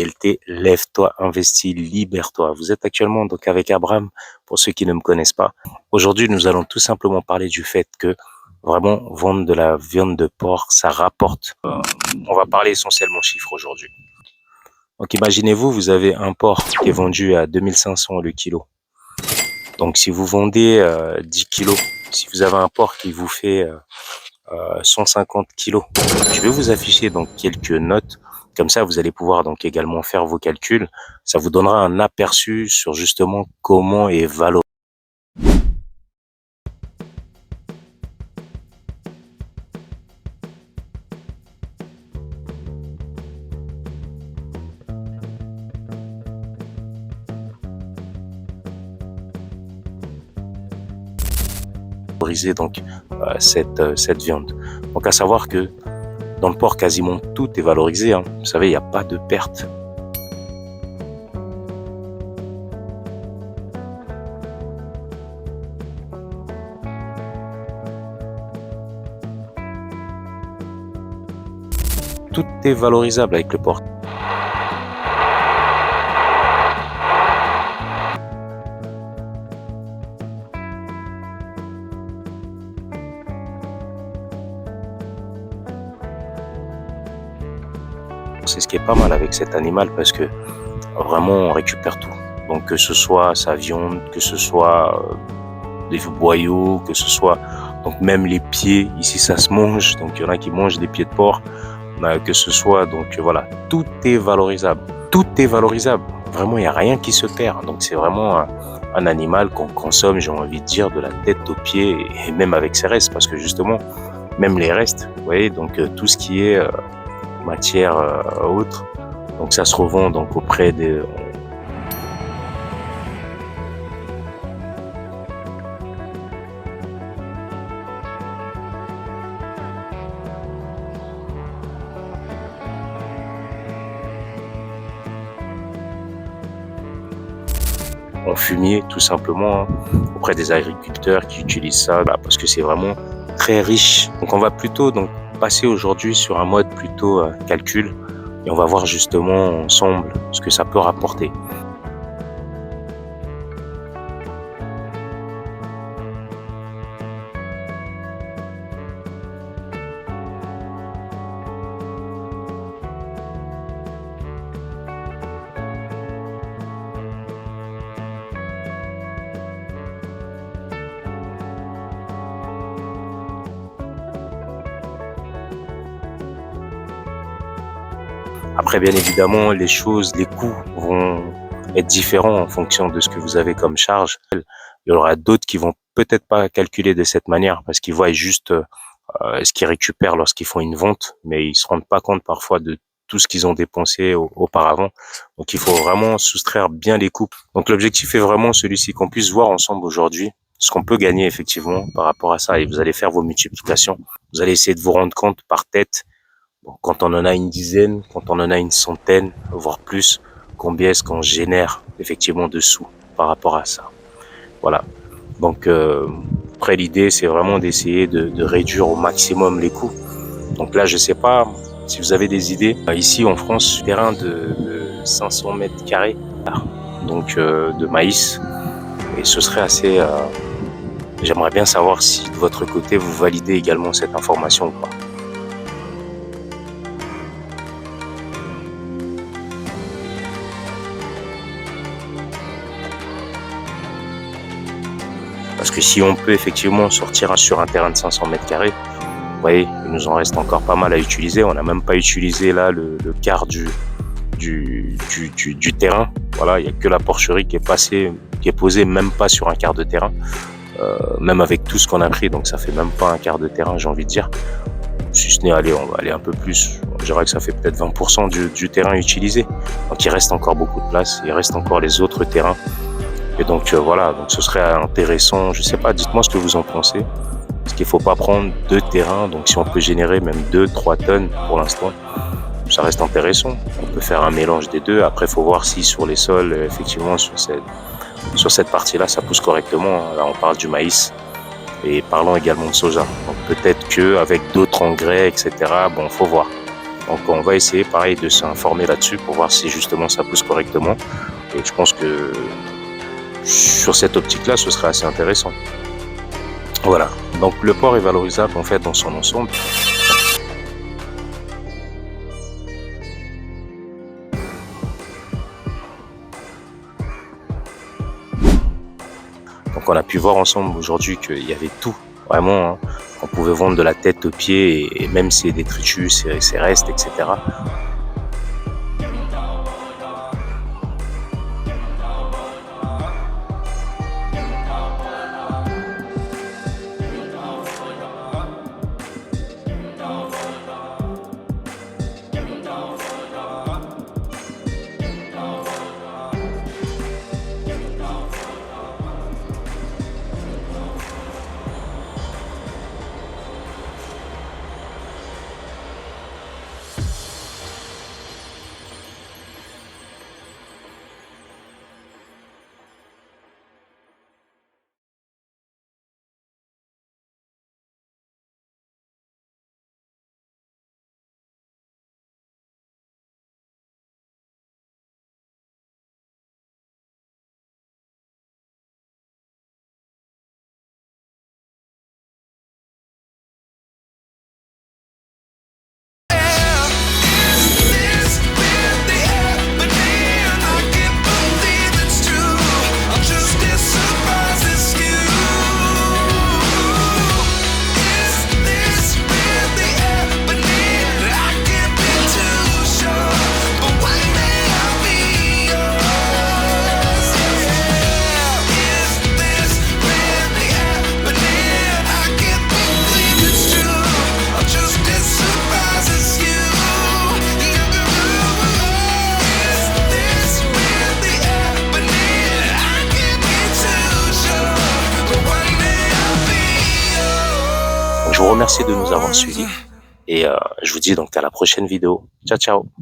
ILT, lève-toi, investis, libère-toi. Vous êtes actuellement donc avec Abraham, pour ceux qui ne me connaissent pas. Aujourd'hui, nous allons tout simplement parler du fait que vraiment vendre de la viande de porc, ça rapporte. On va parler essentiellement chiffres aujourd'hui. Donc imaginez-vous, vous avez un porc qui est vendu à 2500 le kilo. Donc si vous vendez 10 kilos, si vous avez un porc qui vous fait 150 kilos, je vais vous afficher donc quelques notes. Comme ça, vous allez pouvoir donc également faire vos calculs. Ça vous donnera un aperçu sur justement comment est valorisé. Donc cette viande. Donc à savoir que dans le porc, quasiment tout est valorisé. Hein. Vous savez, il n'y a pas de perte. Tout est valorisable avec le porc. C'est ce qui est pas mal avec cet animal parce que vraiment on récupère tout. Donc que ce soit sa viande, que ce soit des boyaux, que ce soit donc même les pieds, ici ça se mange, donc il y en a qui mangent des pieds de porc, que ce soit donc voilà, tout est valorisable. Tout est valorisable. Vraiment, il n'y a rien qui se perd. Donc c'est vraiment un animal qu'on consomme, j'ai envie de dire, de la tête aux pieds et même avec ses restes parce que justement, même les restes, vous voyez, donc tout ce qui est matière autre. Donc ça se revend donc auprès des... en fumier tout simplement auprès des agriculteurs qui utilisent ça parce que c'est vraiment très riche. Donc on va plutôt donc passer aujourd'hui sur un mode plutôt calcul et on va voir justement ensemble ce que ça peut rapporter. Après, bien évidemment, les choses, les coûts vont être différents en fonction de ce que vous avez comme charge. Il y aura d'autres qui vont peut-être pas calculer de cette manière parce qu'ils voient juste ce qu'ils récupèrent lorsqu'ils font une vente, mais ils se rendent pas compte parfois de tout ce qu'ils ont dépensé auparavant. Donc, il faut vraiment soustraire bien les coûts. Donc, l'objectif est vraiment celui-ci, qu'on puisse voir ensemble aujourd'hui ce qu'on peut gagner effectivement par rapport à ça. Et vous allez faire vos multiplications. Vous allez essayer de vous rendre compte par tête. Bon, quand on en a une dizaine, quand on en a une centaine, voire plus, combien est-ce qu'on génère effectivement de sous par rapport à ça. Voilà. Donc, après, l'idée, c'est vraiment d'essayer de réduire au maximum les coûts. Donc là, je sais pas si vous avez des idées. Ici, en France, terrain de 500 mètres carrés, donc de maïs. Et ce serait assez... j'aimerais bien savoir si de votre côté, vous validez également cette information ou pas. Parce que si on peut effectivement sortir sur un terrain de 500 mètres carrés, vous voyez, il nous en reste encore pas mal à utiliser. On n'a même pas utilisé là le quart du terrain. Voilà, il n'y a que la porcherie qui est posée même pas sur un quart de terrain. Même avec tout ce qu'on a pris, donc ça fait même pas un quart de terrain, j'ai envie de dire. Si ce n'est, allez, on va aller un peu plus. On dirait que ça fait peut-être 20% du terrain utilisé. Donc il reste encore beaucoup de place. Il reste encore les autres terrains. Et donc voilà, donc ce serait intéressant, je sais pas, dites-moi ce que vous en pensez. Parce qu'il faut pas prendre 2 terrains, donc si on peut générer même 2-3 tonnes pour l'instant, ça reste intéressant. On peut faire un mélange des deux. Après, il faut voir si sur les sols, effectivement, sur cette partie-là, ça pousse correctement. Là, on parle du maïs et parlons également de soja. Donc peut-être qu'avec d'autres engrais, etc., bon, faut voir. Donc on va essayer pareil de s'informer là-dessus pour voir si justement ça pousse correctement. Et je pense que sur cette optique-là, ce serait assez intéressant. Voilà. Donc le port est valorisable en fait dans son ensemble. Donc on a pu voir ensemble aujourd'hui qu'il y avait tout, vraiment, hein. On pouvait vendre de la tête aux pieds et même ses détritus, ses restes, etc. Je vous remercie de nous avoir suivis et je vous dis donc à la prochaine vidéo. Ciao, ciao.